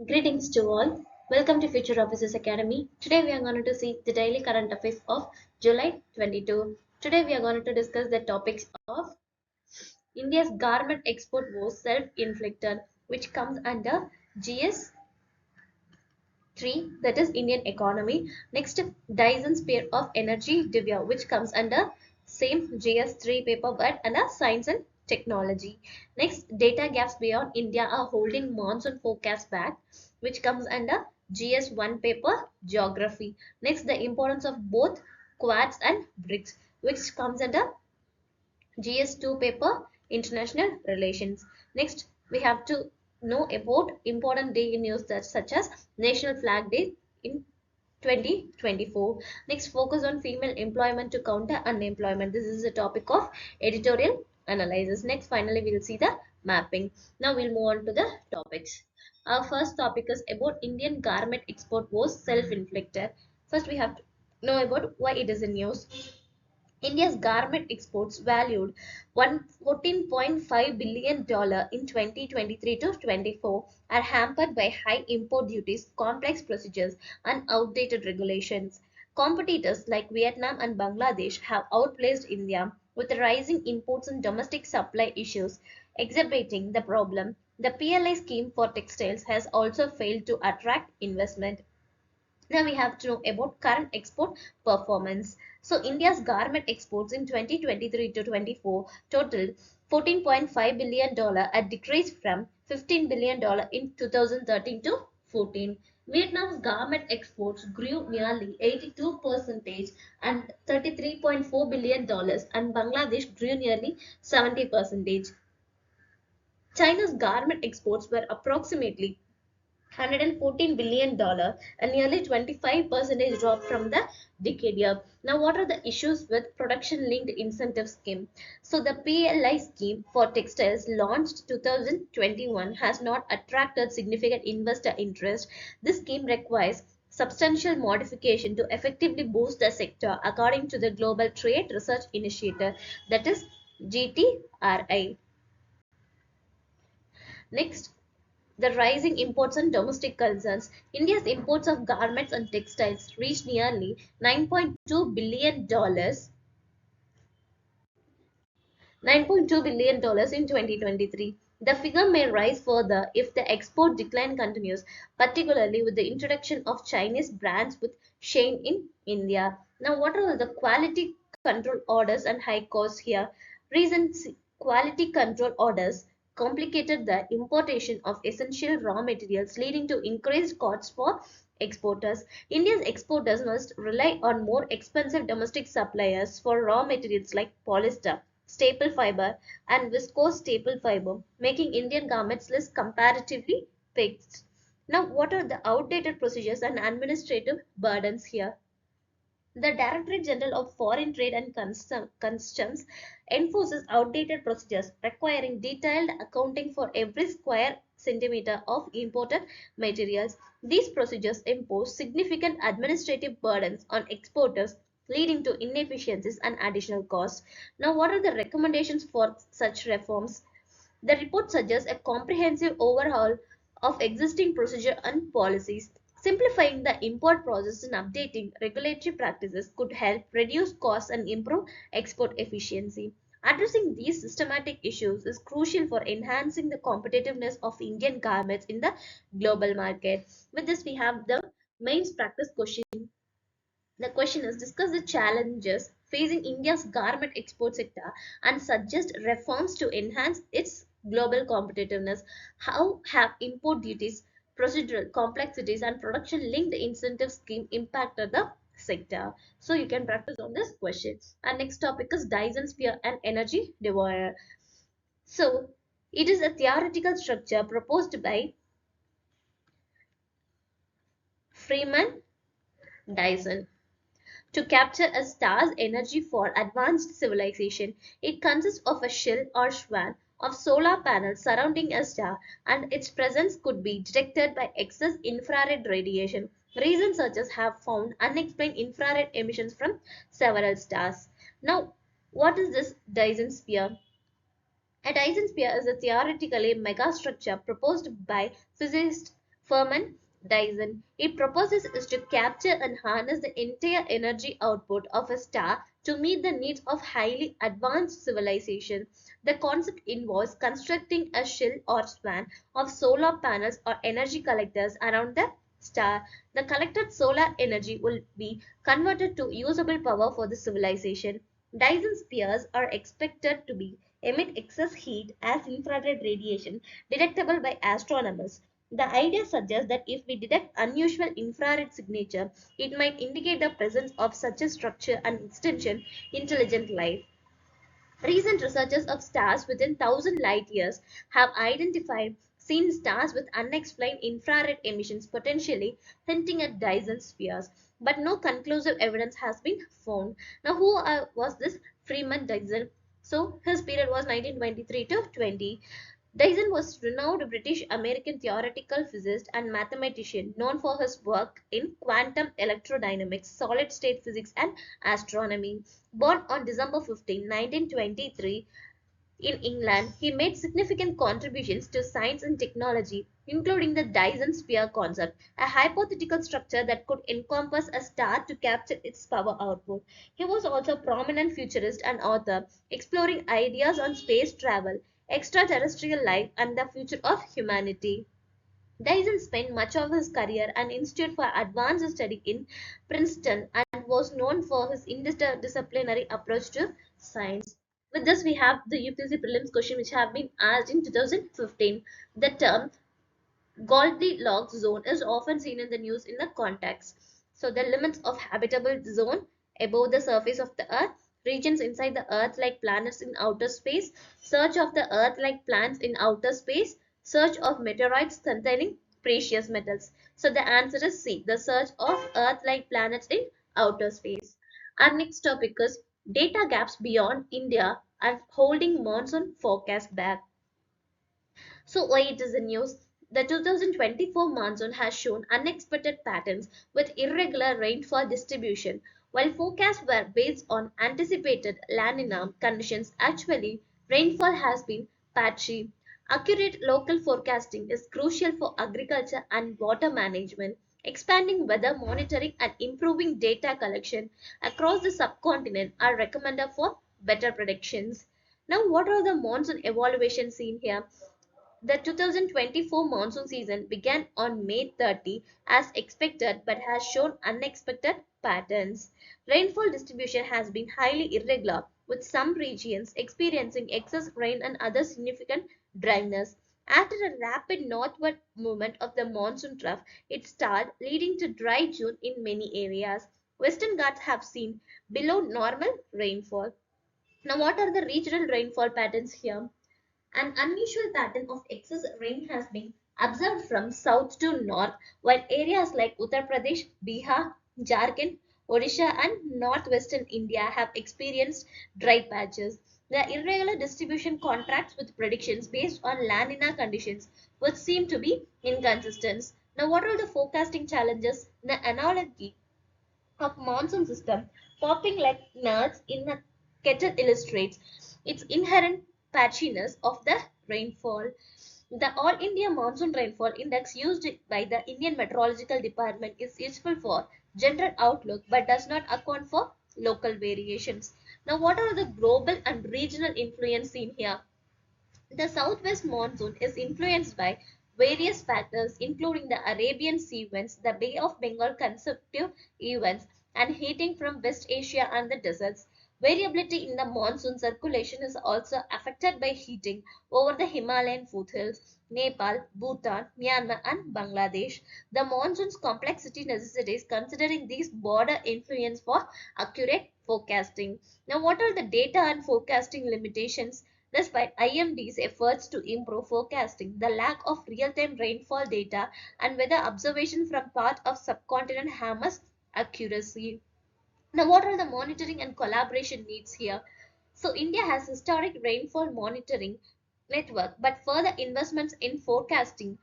Greetings to all. Welcome to Future Officers Academy. Today we are going to see the daily current affairs of July 22. Today we are going to discuss the topics of India's garment export was self-inflicted, which comes under GS 3, that is Indian economy. Next, Dyson sphere of energy Divya, which comes under same GS3 paper but under science and technology. Next, data gaps beyond India are holding monsoon forecast back, which comes under GS1 paper geography. Next, the importance of both quads and BRICS, which comes under GS2 paper international relations. Next, we have to know about important day in news such as National Flag Day in 2024. Next, focus on female employment to counter unemployment. This is the topic of editorial analysis. Next, finally, we will see the mapping. Now we'll move on to the topics. Our first topic is about Indian garment export was self-inflicted. First, we have to know about why it is in news. India's garment exports valued $14.5 billion in 2023 to 24 are hampered by high import duties, complex procedures, and outdated regulations. Competitors like Vietnam and Bangladesh have outplaced India with rising imports and domestic supply issues exacerbating the problem. The PLI scheme for textiles has also failed to attract investment. Now we have to know about current export performance. So India's garment exports in 2023 to 24 totaled $14.5 billion, a decrease from $15 billion in 2013 to 14. Vietnam's garment exports grew nearly 82% and $33.4 billion, and Bangladesh grew nearly 70%. China's garment exports were approximately $114 billion, a nearly 25% drop from the decade year. Now, what are the issues with production linked incentive scheme? So, the PLI scheme for textiles launched 2021 has not attracted significant investor interest. This scheme requires substantial modification to effectively boost the sector, according to the Global Trade Research Initiative, that is GTRI. Next, the rising imports and domestic concerns. India's imports of garments and textiles reached nearly $9.2 billion, $9.2 billion in 2023. The figure may rise further if the export decline continues, particularly with the introduction of Chinese brands with Shein in India. Now, what are the quality control orders and high costs here? Recent quality control orders complicated the importation of essential raw materials, leading to increased costs for exporters. India's exporters must rely on more expensive domestic suppliers for raw materials like polyester, staple fiber, and viscose staple fiber, making Indian garments less comparatively fixed. Now, what are the outdated procedures and administrative burdens here? The Directorate General of Foreign Trade and Customs enforces outdated procedures requiring detailed accounting for every square centimeter of imported materials. These procedures impose significant administrative burdens on exporters, leading to inefficiencies and additional costs. Now, what are the recommendations for such reforms? The report suggests a comprehensive overhaul of existing procedure and policies. Simplifying the import process and updating regulatory practices could help reduce costs and improve export efficiency. Addressing these systematic issues is crucial for enhancing the competitiveness of Indian garments in the global market. With this, we have the mains practice question. The question is, discuss the challenges facing India's garment export sector and suggest reforms to enhance its global competitiveness. How have import duties, procedural complexities, and production linked incentive scheme impacted the sector? So you can practice on this question. Our next topic is Dyson sphere and energy divider. So it is a theoretical structure proposed by Freeman Dyson to capture a star's energy for advanced civilization. It consists of a shell or swan of solar panels surrounding a star, and its presence could be detected by excess infrared radiation. Recent searchers have found unexplained infrared emissions from several stars. Now, what is this Dyson sphere? A Dyson sphere is a theoretically megastructure proposed by physicist Furman Dyson. It proposes is to capture and harness the entire energy output of a star to meet the needs of highly advanced civilization. The concept involves constructing a shell or swan of solar panels or energy collectors around the star. The collected solar energy will be converted to usable power for the civilization. Dyson spheres are expected to be emit excess heat as infrared radiation detectable by astronomers. The idea suggests that if we detect unusual infrared signature, it might indicate the presence of such a structure and extension intelligent life. Recent researchers of stars within 1,000 light years have identified seen stars with unexplained infrared emissions potentially hinting at Dyson spheres, but no conclusive evidence has been found. Now, who was this Freeman Dyson? So, his period was 1923 to 20. Dyson was a renowned British American theoretical physicist and mathematician known for his work in quantum electrodynamics, solid state physics, and astronomy. Born on December 15, 1923, in England, he made significant contributions to science and technology, including the Dyson sphere concept, a hypothetical structure that could encompass a star to capture its power output. He was also a prominent futurist and author, exploring ideas on space travel, extraterrestrial life, and the future of humanity. Dyson spent much of his career at Institute for Advanced Study in Princeton and was known for his interdisciplinary approach to science. With this, we have the UPSC prelims question which have been asked in 2015. The term Goldilocks zone is often seen in the news in the context. So the limits of habitable zone above the surface of the earth, regions inside the earth like planets in outer space, search of the earth like plants in outer space, search of meteorites containing precious metals. So the answer is C, the search of earth like planets in outer space. Our next topic is data gaps beyond India and holding monsoon forecast back. So why it is in news? The 2024 monsoon has shown unexpected patterns with irregular rainfall distribution. While forecasts were based on anticipated La Nina conditions, actually rainfall has been patchy. Accurate local forecasting is crucial for agriculture and water management. Expanding weather monitoring and improving data collection across the subcontinent are recommended for better predictions. Now, what are the monsoon evaluations seen here? The 2024 monsoon season began on May 30 as expected but has shown unexpected patterns. Rainfall distribution has been highly irregular, with some regions experiencing excess rain and other significant dryness. After a rapid northward movement of the monsoon trough, it started leading to dry June in many areas. Western Ghats have seen below normal rainfall. Now, what are the regional rainfall patterns here? An unusual pattern of excess rain has been observed from south to north, while areas like Uttar Pradesh, Bihar, Jharkhand, Odisha, and northwestern India have experienced dry patches. The irregular distribution contrasts with predictions based on La Nina conditions, which seem to be inconsistent. Now, what are the forecasting challenges? The analogy of monsoon system popping like nuts in a kettle illustrates its inherent patchiness of the rainfall. The All India Monsoon Rainfall Index used by the Indian Meteorological Department is useful for general outlook but does not account for local variations. Now, what are the global and regional influence seen here? The southwest monsoon is influenced by various factors, including the Arabian Sea winds, the Bay of Bengal consecutive events, and heating from West Asia and the deserts. Variability in the monsoon circulation is also affected by heating over the Himalayan foothills, Nepal, Bhutan, Myanmar, and Bangladesh. The monsoon's complexity necessitates considering these border influence for accurate forecasting. Now, what are the data and forecasting limitations? Despite IMD's efforts to improve forecasting, the lack of real-time rainfall data and weather observation from part of subcontinent hammers accuracy. Now, what are the monitoring and collaboration needs here? So, India has historic rainfall monitoring network, but further investments in forecasting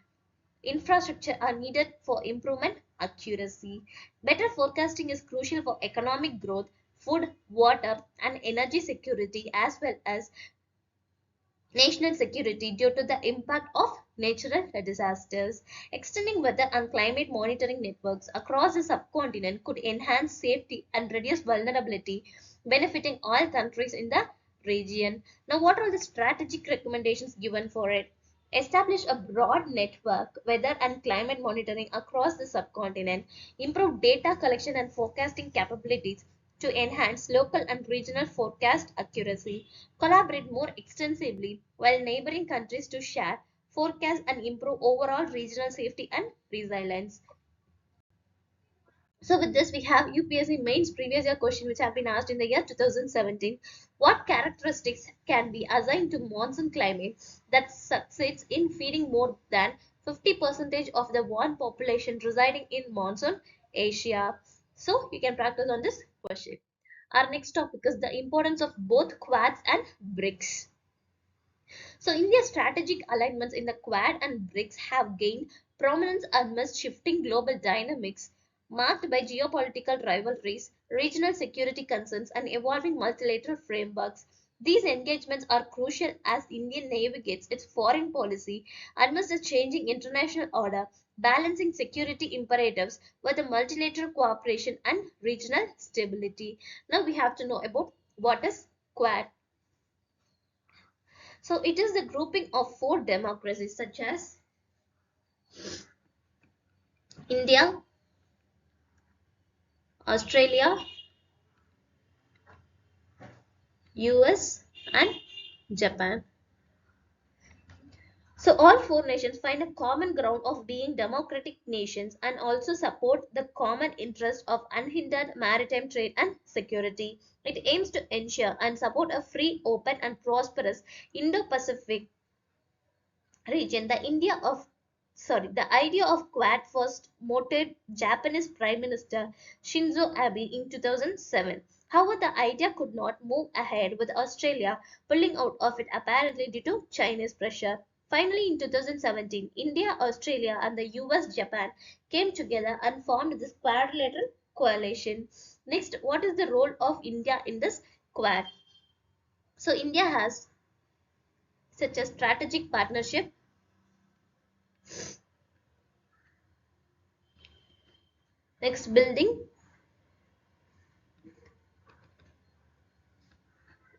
infrastructure are needed for improvement accuracy. Better forecasting is crucial for economic growth, food, water, and energy security, as well as national security due to the impact of natural disasters. Extending weather and climate monitoring networks across the subcontinent could enhance safety and reduce vulnerability, benefiting all countries in the region. Now, what are the strategic recommendations given for it? Establish a broad network, weather and climate monitoring across the subcontinent, improve data collection and forecasting capabilities to enhance local and regional forecast accuracy, collaborate more extensively while neighboring countries to share, forecast, and improve overall regional safety and resilience. So with this, we have UPSC mains previous year question which have been asked in the year 2017. What characteristics can be assigned to monsoon climate that succeeds in feeding more than 50% of the world population residing in monsoon Asia? So you can practice on this question. Our next topic is the importance of both Quads and BRICS. So India's strategic alignments in the Quad and BRICS have gained prominence amidst shifting global dynamics marked by geopolitical rivalries, regional security concerns, and evolving multilateral frameworks. These engagements are crucial as India navigates its foreign policy amidst a changing international order, balancing security imperatives with the multilateral cooperation and regional stability. Now we have to know about what is Quad. So it is the grouping of four democracies such as India, Australia, US, and Japan. So all four nations find a common ground of being democratic nations and also support the common interest of unhindered maritime trade and security. It aims to ensure and support a free, open, and prosperous Indo-Pacific region. The idea of Quad first motivated Japanese Prime Minister Shinzo Abe in 2007. However, the idea could not move ahead with Australia pulling out of it apparently due to Chinese pressure. Finally, in 2017, India, Australia, and the US Japan came together and formed this quadrilateral coalition. Next, what is the role of India in this Quad? So, India has such a strategic partnership. Next, building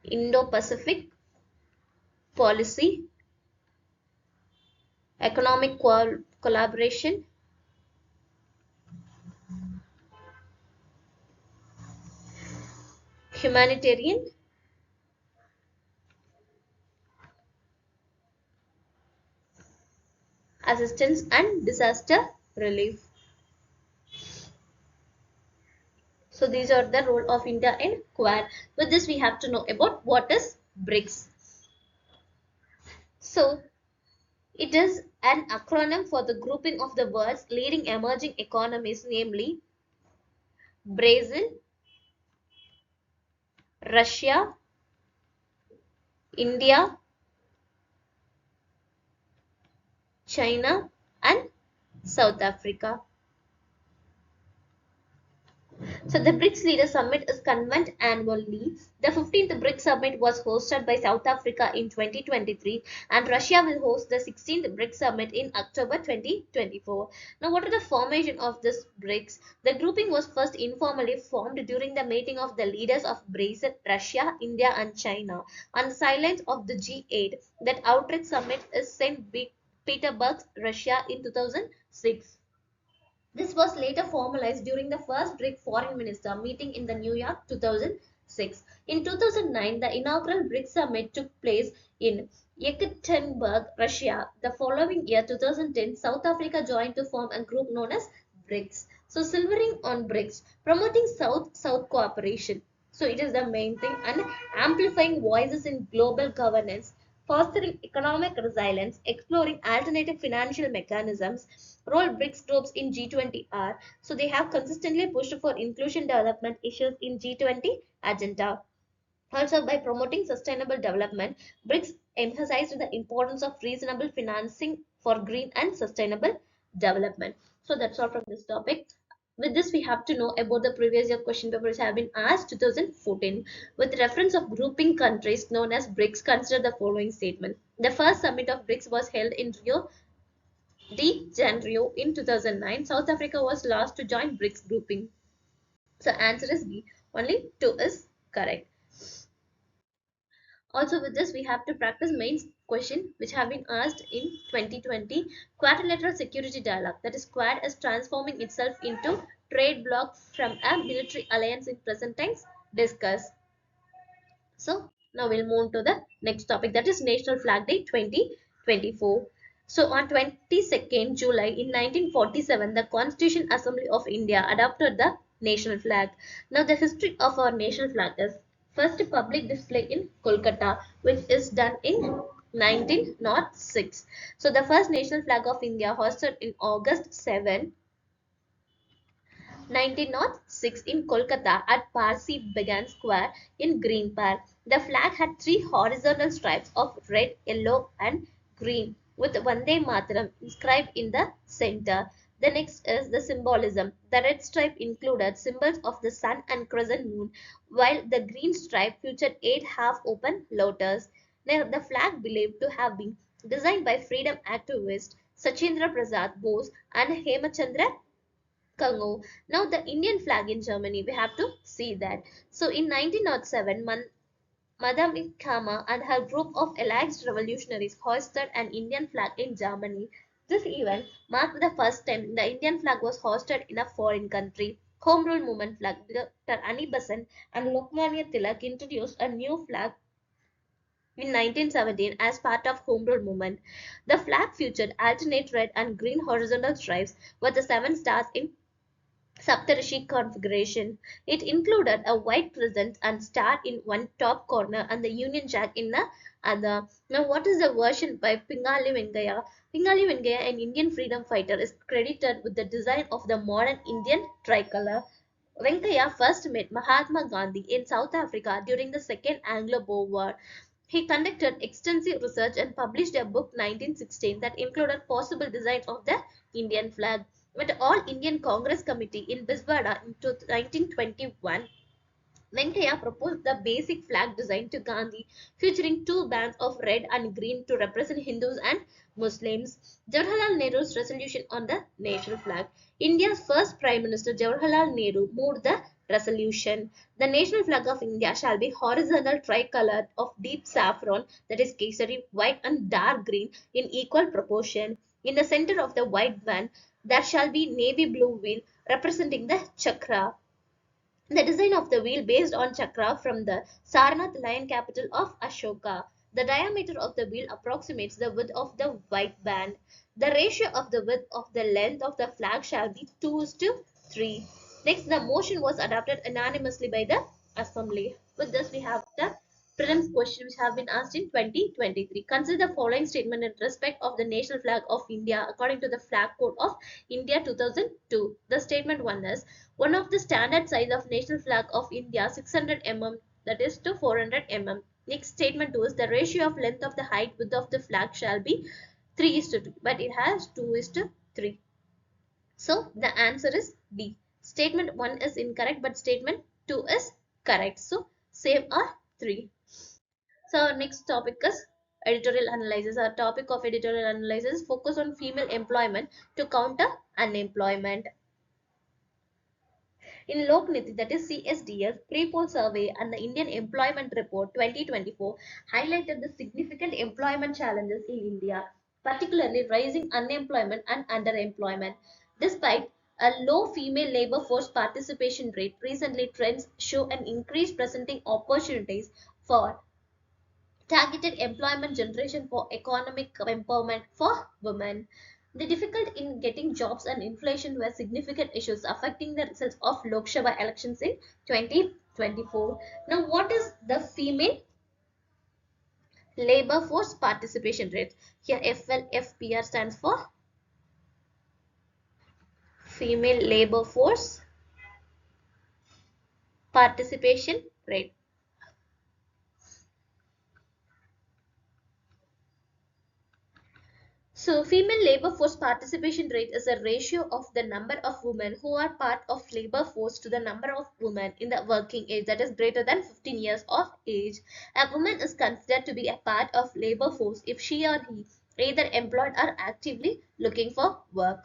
Indo-Pacific policy, economic collaboration, humanitarian assistance, and disaster relief. So these are the role of India in Quad. With this, we have to know about what is BRICS. So it is an acronym for the grouping of the world's leading emerging economies, namely Brazil, Russia, India, China, and South Africa. So the BRICS Leader Summit is convened annually. The 15th BRICS Summit was hosted by South Africa in 2023 and Russia will host the 16th BRICS Summit in October 2024. Now what are the formation of this BRICS? The grouping was first informally formed during the meeting of the leaders of Brazil, Russia, India and China on the sidelines of the G8. That outreach summit is St. Petersburg, Russia in 2006. This was later formalized during the first BRIC foreign minister meeting in the New York 2006. In 2009, the inaugural BRIC summit took place in Yekaterinburg, Russia. The following year, 2010, South Africa joined to form a group known as BRICS. So, silvering on BRICS, promoting South-South cooperation. So, it is the main thing, and amplifying voices in global governance, fostering economic resilience, exploring alternative financial mechanisms, role BRICS groups in G20 are. So they have consistently pushed for inclusion development issues in G20 agenda. Also, by promoting sustainable development, BRICS emphasized the importance of reasonable financing for green and sustainable development. So that's all from this topic. With this, we have to know about the previous year question papers have been asked 2014. With reference of grouping countries known as BRICS, consider the following statement. The first summit of BRICS was held in Rio De Janeiro in 2009, South Africa was last to join BRICS grouping. So answer is B. Only 2 is correct. Also with this, we have to practice main question which have been asked in 2020. Quadrilateral security dialogue, that is Quad is transforming itself into trade bloc from a military alliance in present times. Discuss. So now we'll move to the next topic, that is National Flag Day 2024. So on 22nd July in 1947, the Constitution Assembly of India adopted the national flag. Now the history of our national flag is first public display in Kolkata, which is done in 1906. So the first national flag of India hoisted in August 7, 1906 in Kolkata at Parsi Bagan Square in Green Park. The flag had three horizontal stripes of red, yellow, and green with Vande Mataram inscribed in the center. The next is the symbolism. The red stripe included symbols of the sun and crescent moon, while the green stripe featured eight half-open lotus. Now, the flag believed to have been designed by freedom activist Sachendra Prasad Bose and Hemachandra Congo. Now the Indian flag in Germany, we have to see that. So in 1907, Madame Kama and her group of allied revolutionaries hoisted an Indian flag in Germany. This event marked the first time the Indian flag was hoisted in a foreign country. Home Rule Movement flag, Dr. Annie Besant and Lokmanya Tilak introduced a new flag in 1917 as part of Home Rule Movement. The flag featured alternate red and green horizontal stripes with the seven stars in Saptarishi configuration. It included a white crescent and star in one top corner and the Union Jack in the other. Now, what is the version by Pingali Venkaya? Pingali Venkaya, an Indian freedom fighter, is credited with the design of the modern Indian tricolor. Venkaya first met Mahatma Gandhi in South Africa during the Second Anglo-Boer War. He conducted extensive research and published a book 1916 that included possible designs of the Indian flag. At All Indian Congress Committee in Biswada in 1921, Venkaya proposed the basic flag design to Gandhi, featuring two bands of red and green to represent Hindus and Muslims. Jawaharlal Nehru's resolution on the national flag. India's first Prime Minister Jawaharlal Nehru moved the resolution. The national flag of India shall be horizontal tricolored of deep saffron, that is kesari, white and dark green in equal proportion. In the center of the white band, there shall be navy blue wheel representing the chakra. The design of the wheel based on chakra from the Sarnath lion capital of Ashoka. The diameter of the wheel approximates the width of the white band. The ratio of the width of the length of the flag shall be 2:3. Next, the motion was adopted unanimously by the assembly. With this, we have the prelims question which have been asked in 2023. Consider the following statement in respect of the national flag of India according to the Flag Code of India 2002. The statement one is one of the standard size of national flag of India 600 mm, that is to 400 mm. Next statement 2 is the ratio of length of the height width of the flag shall be 3:2, but it has 2:3. So the answer is D. Statement 1 is incorrect, but statement 2 is correct. So same are 3. So our next topic is editorial analysis. Our topic of editorial analysis focus on female employment to counter unemployment. In Lokniti, that is CSDS, pre-poll survey and the Indian Employment Report 2024 highlighted the significant employment challenges in India, particularly rising unemployment and underemployment. Despite a low female labor force participation rate, recently trends show an increase presenting opportunities for targeted employment generation for economic empowerment for women. The difficulty in getting jobs and inflation were significant issues affecting the results of Lok Sabha elections in 2024. Now, what is the female labor force participation rate? Here, FLFPR stands for female labor force participation rate. So, female labor force participation rate is a ratio of the number of women who are part of labor force to the number of women in the working age that is greater than 15 years of age. A woman is considered to be a part of labor force if she or he either employed or actively looking for work.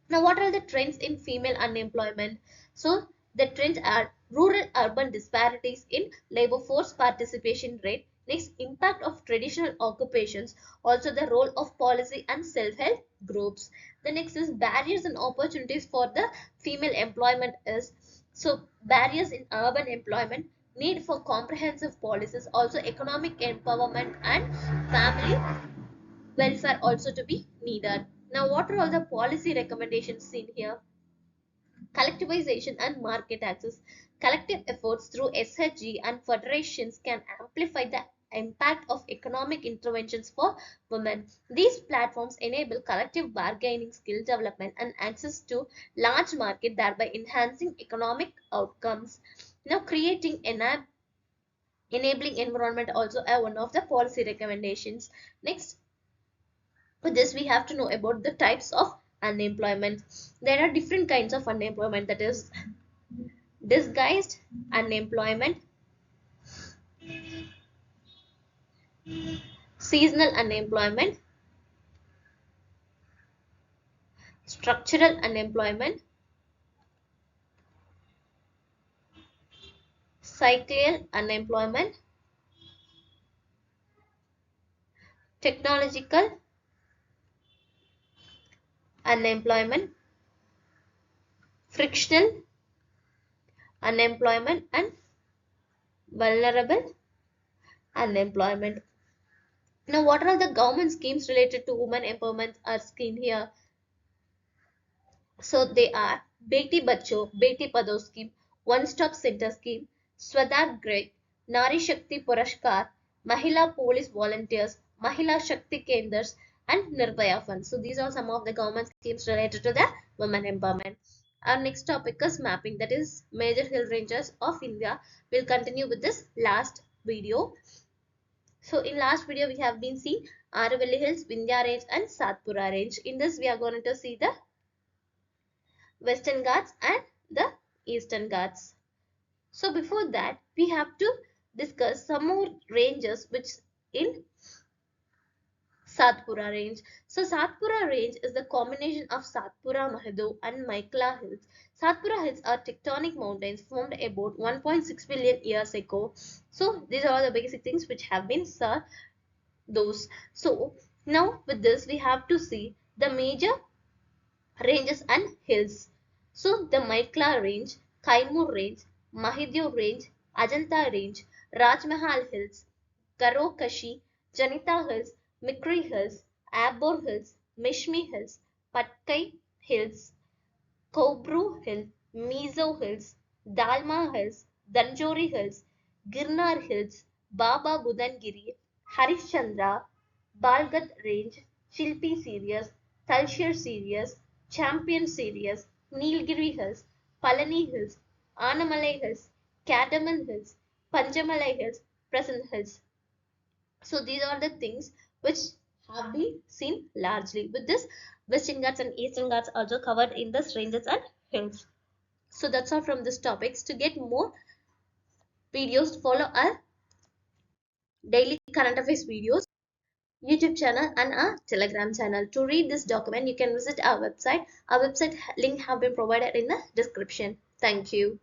Now, what are the trends in female unemployment? So, the trends are rural urban disparities in labor force participation rate, next, impact of traditional occupations, also the role of policy and self help groups. The next is barriers and opportunities for the female employment is so barriers in urban employment, need for comprehensive policies, also economic empowerment and family welfare also to be needed. Now, what are all the policy recommendations seen here? Collectivization and market access. Collective efforts through SHG and federations can amplify the impact of economic interventions for women. These platforms enable collective bargaining, skill development, and access to large market, thereby enhancing economic outcomes. Now, creating an enabling environment also one of the policy recommendations. Next, with this, we have to know about the types of unemployment. There are different kinds of unemployment, that is disguised unemployment, seasonal unemployment, structural unemployment, cyclical unemployment, technological unemployment, frictional unemployment, and vulnerable unemployment. Now, what are the government schemes related to women empowerment are seen here? So they are Beti Bacho, Beti Padho scheme, One Stop Center scheme, Swadhar Greg, Nari Shakti Purashkar, Mahila Police Volunteers, Mahila Shakti Kendras, and Nirbhaya Fund. So these are some of the government schemes related to the women empowerment. Our next topic is mapping, that is major hill ranges of India. We'll continue with this last video. So in last video we have been seeing Aravalli Hills, Vindhya Range and Satpura Range. In this we are going to see the Western Ghats and the Eastern Ghats. So before that, we have to discuss some more ranges which in Satpura range. So Satpura range is the combination of Satpura Mahadev and Maikla hills. Satpura hills are tectonic mountains formed about 1.6 billion years ago. So these are the basic things which have been those. So now with this we have to see the major ranges and hills. So the Maikla range, Kaimur range, Mahideo range, Ajanta range, Rajmahal hills, Garo Kashi, Janita hills, Mikri hills, Abor hills, Mishmi hills, Patkai hills, Kobru hill, Mizo hills, Dalma hills, Danjori hills, Girnar hills, Baba Budangiri, Harishchandra, Balgat range, Shilpi series, Talshir series, Champion series, Nilgiri hills, Palani hills, Anamalai hills, Cadaman hills, Panjamalai hills, Present hills. So these are the things which have been seen largely. With this, Western Ghats and Eastern Ghats also covered in this ranges and hills. So that's all from this topics. To get more videos, follow our daily current affairs videos, YouTube channel and our Telegram channel. To read this document, you can visit our website. Our website link have been provided in the description. Thank you.